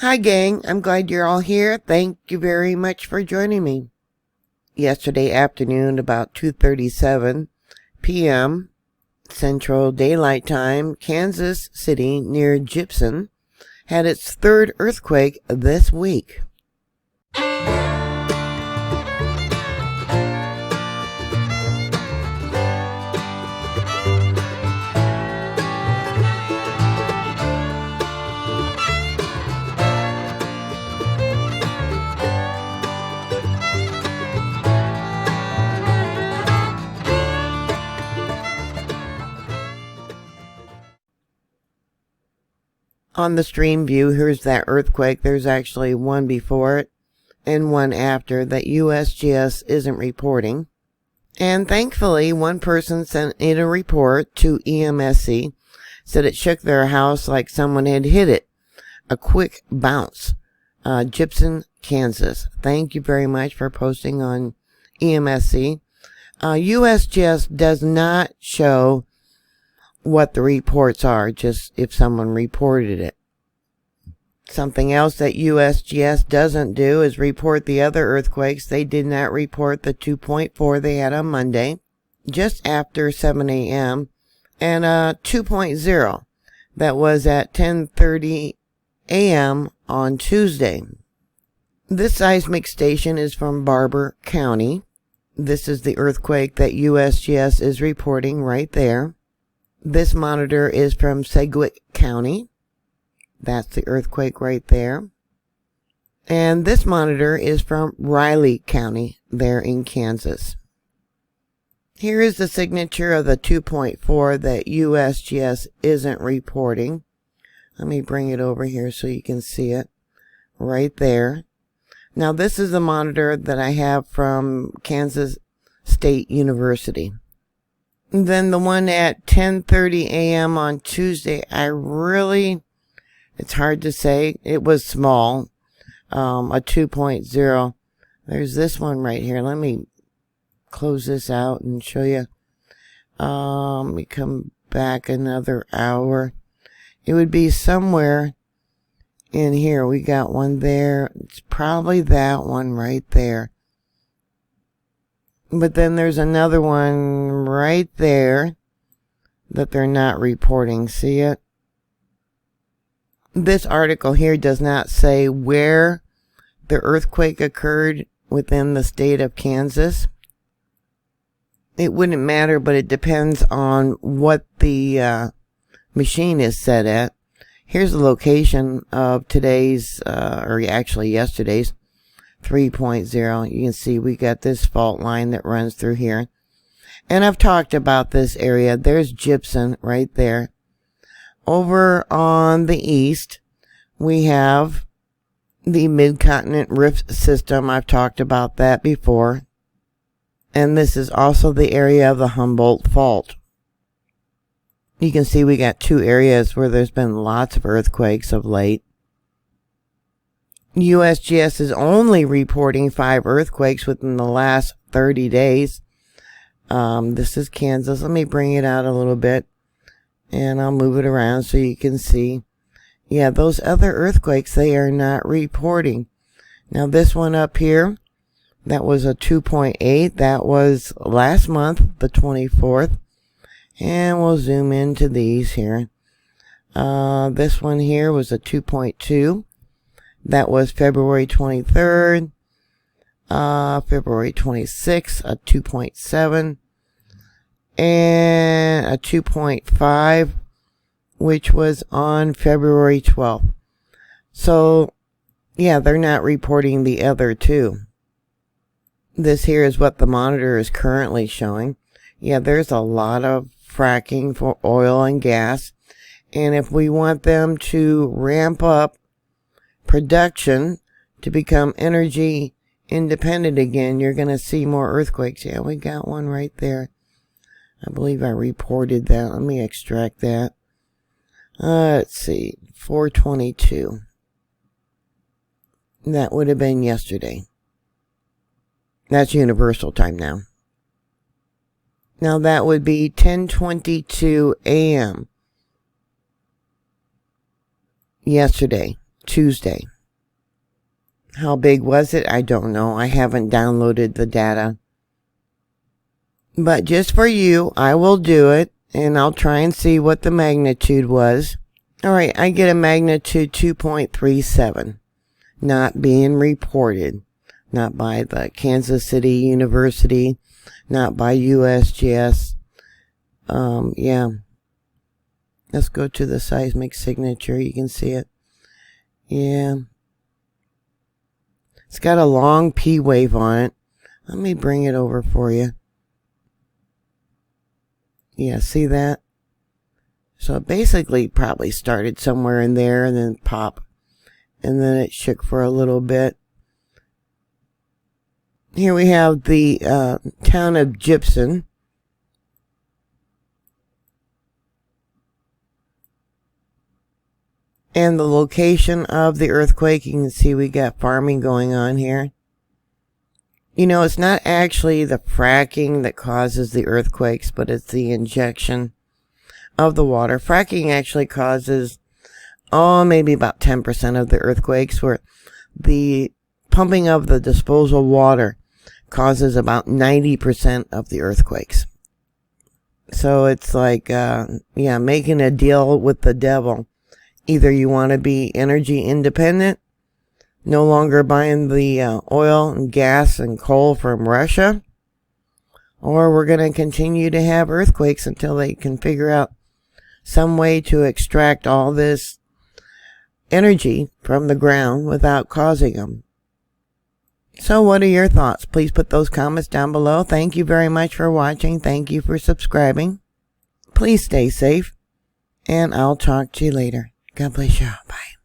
Hi gang, I'm glad you're all here. Thank you very much for joining me. Yesterday afternoon, about 2:37 p.m. Central Daylight Time, Kansas City near Gibson had its third earthquake this week. On the stream view, here's that earthquake. There's actually one before it and one after that USGS isn't reporting. And thankfully, one person sent in a report to EMSC, said it shook their house like someone had hit it. A quick bounce. Gibson, Kansas. Thank you very much for posting on EMSC. USGS does not show what the reports are, just if someone reported it. Something else that USGS doesn't do is report the other earthquakes. They did not report the 2.4 they had on Monday, just after 7 a.m., and 2.0 that was at 10:30 a.m. on Tuesday. This seismic station is from Barber County. This is the earthquake that USGS is reporting right there. This monitor is from Seismic County. That's the earthquake right there. And this monitor is from Riley County, there in Kansas. Here is the signature of the 2.4 that USGS isn't reporting. Let me bring it over here so you can see it. Right there. Now this is the monitor that I have from Kansas State University. Then the one at 10:30 a.m. on Tuesday, it's hard to say. It was small, a 2.0. There's this one right here. Let me close this out and show you. Let me come back another hour. It would be somewhere in here. We got one there. It's probably that one right there. But then there's another one right there that they're not reporting. See it? This article here does not say where the earthquake occurred within the state of Kansas. It wouldn't matter, but it depends on what the machine is set at. Here's the location of today's, or actually yesterday's, 3.0. You can see we got this fault line that runs through here. And I've talked about this area. There's Gibson right there. Over on the east, we have the Mid-Continent Rift System. I've talked about that before. And this is also the area of the Humboldt Fault. You can see we got two areas where there's been lots of earthquakes of late. USGS is only reporting 5 earthquakes within the last 30 days. This is Kansas. Let me bring it out a little bit, and I'll move it around so you can see. Yeah, those other earthquakes, they are not reporting. Now, this one up here, that was a 2.8. That was last month, the 24th. And we'll zoom into these here. This one here was a 2.2. That was February 23rd, February 26th, a 2.7, and a 2.5, which was on February 12th. So, yeah, they're not reporting the other two. This here is what the monitor is currently showing. Yeah, there's a lot of fracking for oil and gas. And if we want them to ramp up production to become energy independent again, you're going to see more earthquakes. Yeah, we got one right there. I believe I reported that. Let me extract that. Let's see, 4:22. That would have been yesterday. That's universal time now. Now that would be 10:22 a.m. yesterday. Tuesday. How big was it? I don't know. I haven't downloaded the data. But just for you, I will do it, and I'll try and see what the magnitude was. Alright, I get a magnitude 2.37. Not being reported. Not by the Kansas City University. Not by USGS. Yeah. Let's go to the seismic signature. You can see it. Yeah. It's got a long P wave on it. Let me bring it over for you. Yeah, see that? So it basically probably started somewhere in there and then pop. And then it shook for a little bit. Here we have the town of Gibson. And the location of the earthquake. You can see we got farming going on here. You know, it's not actually the fracking that causes the earthquakes, but it's the injection of the water. Fracking actually causes, maybe about 10% of the earthquakes, where the pumping of the disposal water causes about 90% of the earthquakes. So it's like, making a deal with the devil. Either you want to be energy independent, no longer buying the oil and gas and coal from Russia, or we're going to continue to have earthquakes until they can figure out some way to extract all this energy from the ground without causing them. So what are your thoughts? Please put those comments down below. Thank you very much for watching. Thank you for subscribing. Please stay safe, and I'll talk to you later. God bless you. Bye.